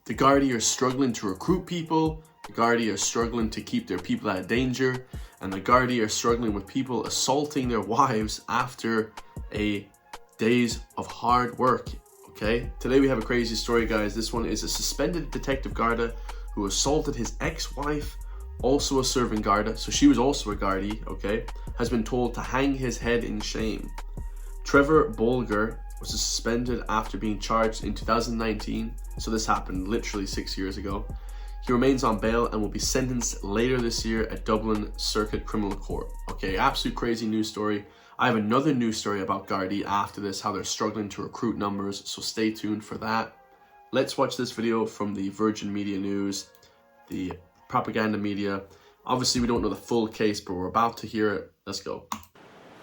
The Gardaí are struggling to recruit people, the Gardaí are struggling to keep their people out of danger, and the Gardaí are struggling with people assaulting their wives after a days of hard work. Okay, today we have a crazy story, guys. This one is a suspended detective Garda who assaulted his ex-wife, also a serving Garda, so she was also a Gardaí, okay, has been told to hang his head in shame. Trevor Bolger was suspended after being charged in 2019, so this happened literally 6 years ago. He remains on bail and will be sentenced later this year at Dublin Circuit Criminal Court. Okay, absolute crazy news story. I have another news story about Gardaí after this, how they're struggling to recruit numbers, so stay tuned for that. Let's watch this video from the Virgin Media News, the propaganda media. Obviously, we don't know the full case, but we're about to hear it. Let's go.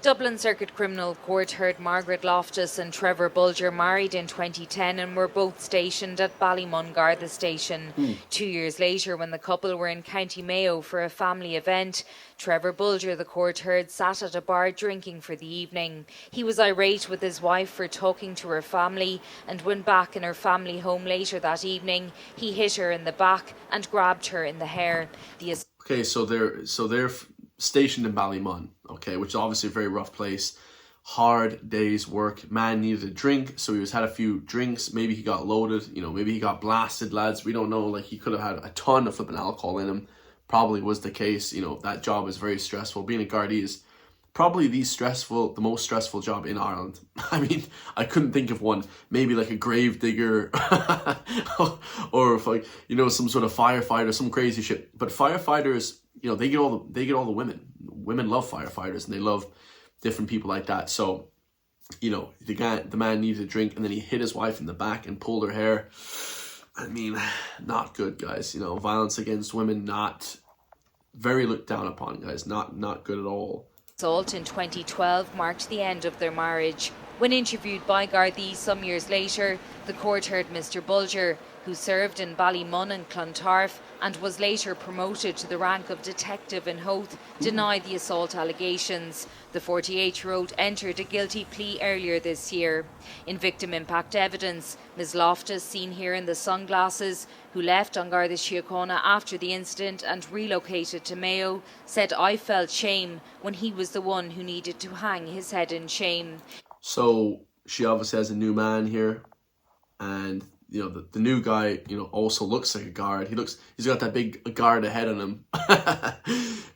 Dublin Circuit Criminal Court heard Margaret Loftus and Trevor Bulger married in 2010 and were both stationed at Ballymun Garda station. 2 years later, when the couple were in County Mayo for a family event, Trevor Bulger, the court heard, sat at a bar drinking for the evening. He was irate with his wife for talking to her family, and when back in her family home later that evening, he hit her in the back and grabbed her in the hair. Okay, so they're stationed in Ballymun, okay, which is obviously a very rough place. Hard day's work. Man needed a drink, so he had a few drinks. Maybe he got loaded, maybe he got blasted, lads. We don't know. Like, he could have had a ton of flipping alcohol in him. Probably was the case. That job is very stressful. Being a Gardaí is probably the most stressful job in Ireland. I mean, I couldn't think of one. Maybe like a grave digger or if some sort of firefighter, some crazy shit. But firefighters, they get all the women. Women love firefighters and they love different people like that. So, the man needed a drink and then he hit his wife in the back and pulled her hair. I mean, not good, guys. Violence against women, not very looked down upon, guys. Not good at all. Assault in 2012 marked the end of their marriage. When interviewed by Gardaí some years later, the court heard Mr Bulger, who served in Ballymun and Clontarf and was later promoted to the rank of detective in Howth, deny the assault allegations. The 48-year-old entered a guilty plea earlier this year. In victim impact evidence, Ms Loftus, seen here in the sunglasses, who left on Garda Síochána after the incident and relocated to Mayo, said, "I felt shame when he was the one who needed to hang his head in shame." So she obviously has a new man here, and the new guy, also looks like a guard. He's got that big guard head on him.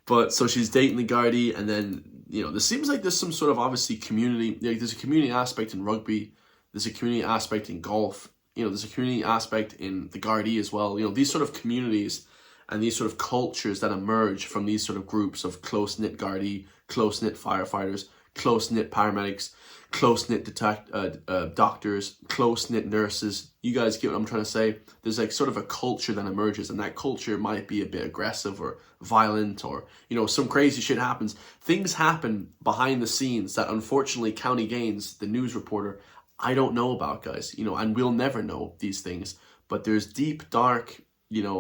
But so she's dating the Gardaí, and then, there seems like there's some sort of obviously community, there's a community aspect in rugby, there's a community aspect in golf, there's a community aspect in the Gardaí as well. These sort of communities and these sort of cultures that emerge from these sort of groups of close-knit Gardaí, close-knit firefighters, close-knit paramedics, close-knit doctors, close-knit nurses. You guys get what I'm trying to say? There's like sort of a culture that emerges, and that culture might be a bit aggressive or violent, or some crazy shit happens. Things happen behind the scenes that unfortunately County Gaines, the news reporter, I don't know about, guys, and we'll never know these things. But there's deep, dark,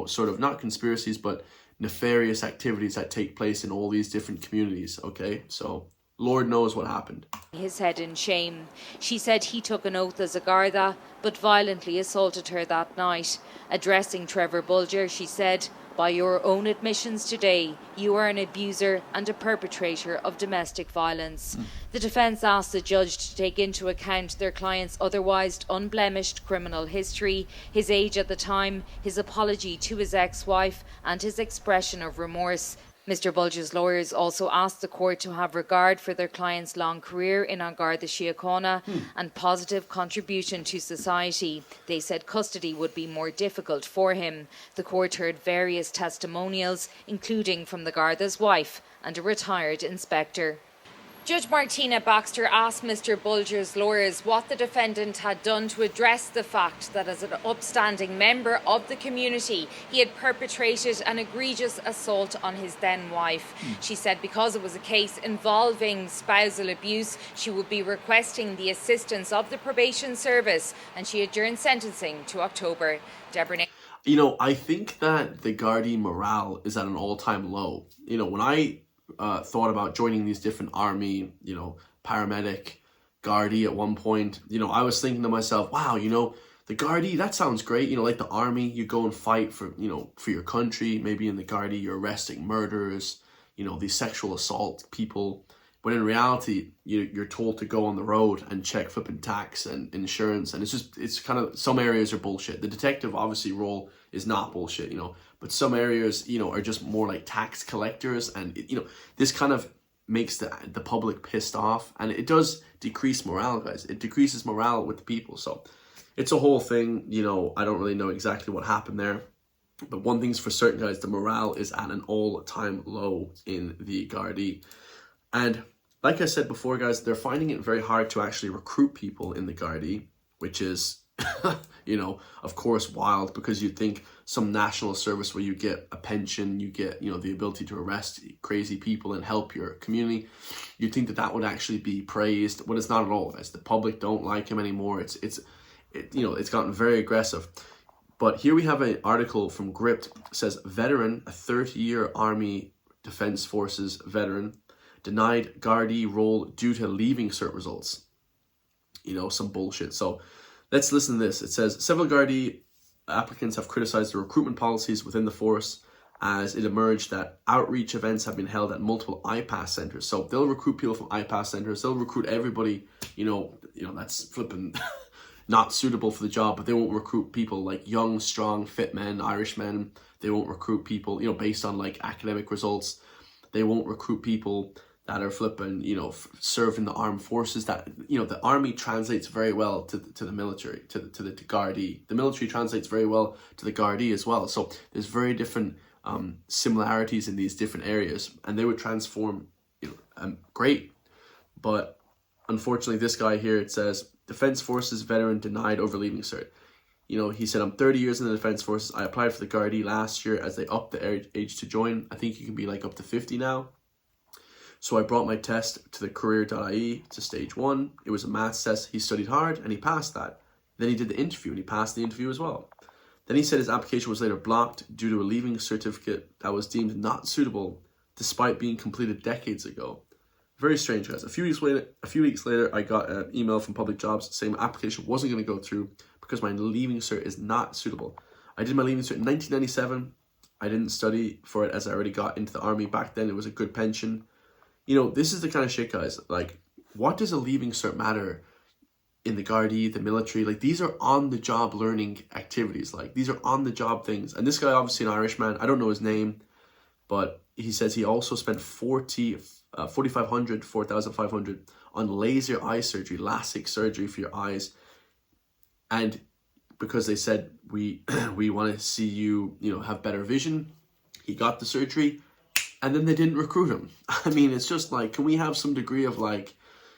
sort of not conspiracies, but nefarious activities that take place in all these different communities, okay? So Lord knows what happened. His head in shame. She said he took an oath as a Garda, but violently assaulted her that night. Addressing Trevor Bulger, she said, "By your own admissions today, you are an abuser and a perpetrator of domestic violence." The defence asked the judge to take into account their client's otherwise unblemished criminal history, his age at the time, his apology to his ex-wife, and his expression of remorse. Mr Bulger's lawyers also asked the court to have regard for their client's long career in Garda Síochána and positive contribution to society. They said custody would be more difficult for him. The court heard various testimonials, including from the Garda's wife and a retired inspector. Judge Martina Baxter asked Mr Bulger's lawyers what the defendant had done to address the fact that as an upstanding member of the community, he had perpetrated an egregious assault on his then wife. She said because it was a case involving spousal abuse, she would be requesting the assistance of the probation service, and she adjourned sentencing to October. Deborah. I think that the Gardaí morale is at an all-time low. When I thought about joining these different army, paramedic, Gardaí at one point, I was thinking to myself, wow, the the Gardaí, that sounds great. You know, like the army, you go and fight for, you know, for your country. Maybe in the Gardaí, you're arresting murderers, you know, these sexual assault people. But in reality, you're told to go on the road and check flipping tax and insurance. And it's kind of, some areas are bullshit. The detective, obviously, role is not bullshit, you know. But some areas, you know, are just more like tax collectors. And, you know, this kind of makes the public pissed off. And it does decrease morale, guys. It decreases morale with the people. So it's a whole thing, you know. I don't really know exactly what happened there. But one thing's for certain, guys, the morale is at an all-time low in the Gardaí. And like I said before, guys, they're finding it very hard to actually recruit people in the Gardaí, which is, you know, of course, wild, because you'd think some national service where you get a pension, you get, you know, the ability to arrest crazy people and help your community. You'd think that that would actually be praised, but it's not at all, guys. The public don't like him anymore. You know, it's gotten very aggressive. But here we have an article from Gript. It says, veteran, a 30-year Army Defense Forces veteran, denied Gardaí role due to leaving cert results. You know, some bullshit. So let's listen to this. It says, several Gardaí applicants have criticized the recruitment policies within the force as it emerged that outreach events have been held at multiple IPAS centers. So they'll recruit people from IPAS centers. They'll recruit everybody, you know, that's flipping not suitable for the job, but they won't recruit people like young, strong, fit men, Irish men. They won't recruit people, you know, based on like academic results. They won't recruit people that are flipping, you know, serving the armed forces. That, you know, the army translates very well to the military, to the Gardaí. The military translates very well to the Gardaí as well. So there's very different similarities in these different areas, and they would transform, you know, great. But unfortunately, this guy here, it says, Defense Forces veteran denied over leaving cert. You know, he said, I'm 30 years in the Defense Forces. I applied for the Gardaí last year as they upped the age to join. I think you can be like up to 50 now. So I brought my test to the career.ie to stage 1. It was a maths test. He studied hard and he passed that. Then he did the interview and he passed the interview as well. Then he said his application was later blocked due to a leaving certificate that was deemed not suitable despite being completed decades ago. Very strange, guys. A few weeks later, I got an email from Public Jobs saying my application wasn't going to go through because my leaving cert is not suitable. I did my leaving cert in 1997. I didn't study for it as I already got into the army. Back then, it was a good pension. You know, this is the kind of shit, guys. Like, what does a leaving cert matter in the Gardaí, the military? Like, these are on-the-job learning activities. Like, these are on-the-job things. And this guy, obviously an Irishman, I don't know his name, but he says he also spent $4,500 on laser eye surgery, LASIK surgery for your eyes. And because they said, we want to see you, you know, have better vision, he got the surgery. And then they didn't recruit him. I mean, it's just like, can we have some degree of like,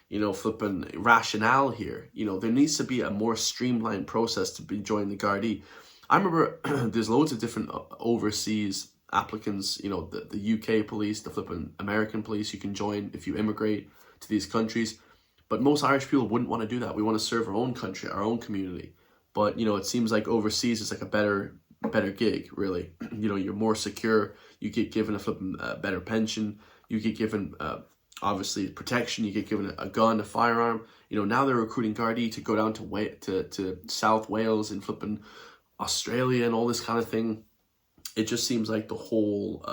you know, flipping rationale here? You know, there needs to be a more streamlined process to be joining the Gardaí. I remember there's loads of different overseas applicants, you know, the UK police, the flipping American police you can join if you immigrate to these countries. But most Irish people wouldn't want to do that. We want to serve our own country, our own community. But, you know, it seems like overseas is like a better gig, really. You know, you're more secure. You get given a flipping better pension. You get given obviously protection. You get given a gun, a firearm. You know, now they're recruiting Gardaí to go down to South Wales and flipping Australia and all this kind of thing. It just seems like the whole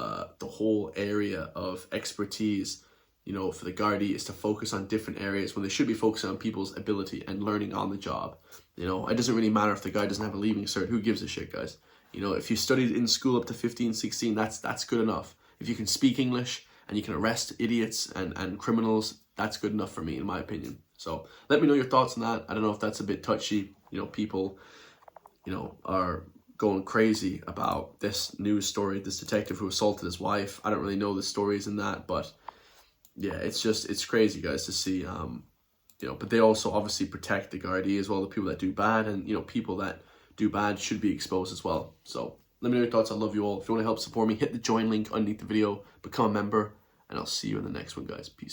area of expertise, you know, for the Gardaí is to focus on different areas when they should be focusing on people's ability and learning on the job. You know, it doesn't really matter if the guy doesn't have a leaving cert. Who gives a shit, guys? You know, if you studied in school up to 15, 16, that's good enough. If you can speak English and you can arrest idiots and criminals, that's good enough for me, in my opinion. So let me know your thoughts on that. I don't know if that's a bit touchy. You know, people, you know, are going crazy about this news story, this detective who assaulted his wife. I don't really know the stories in that, but yeah, it's crazy, guys, to see, you know, but they also obviously protect the Gardaí as well, the people that do bad, and, you know, people that do bad should be exposed as well. So let me know your thoughts. I love you all. If you want to help support me, hit the join link underneath the video, become a member, and I'll see you in the next one, guys. Peace.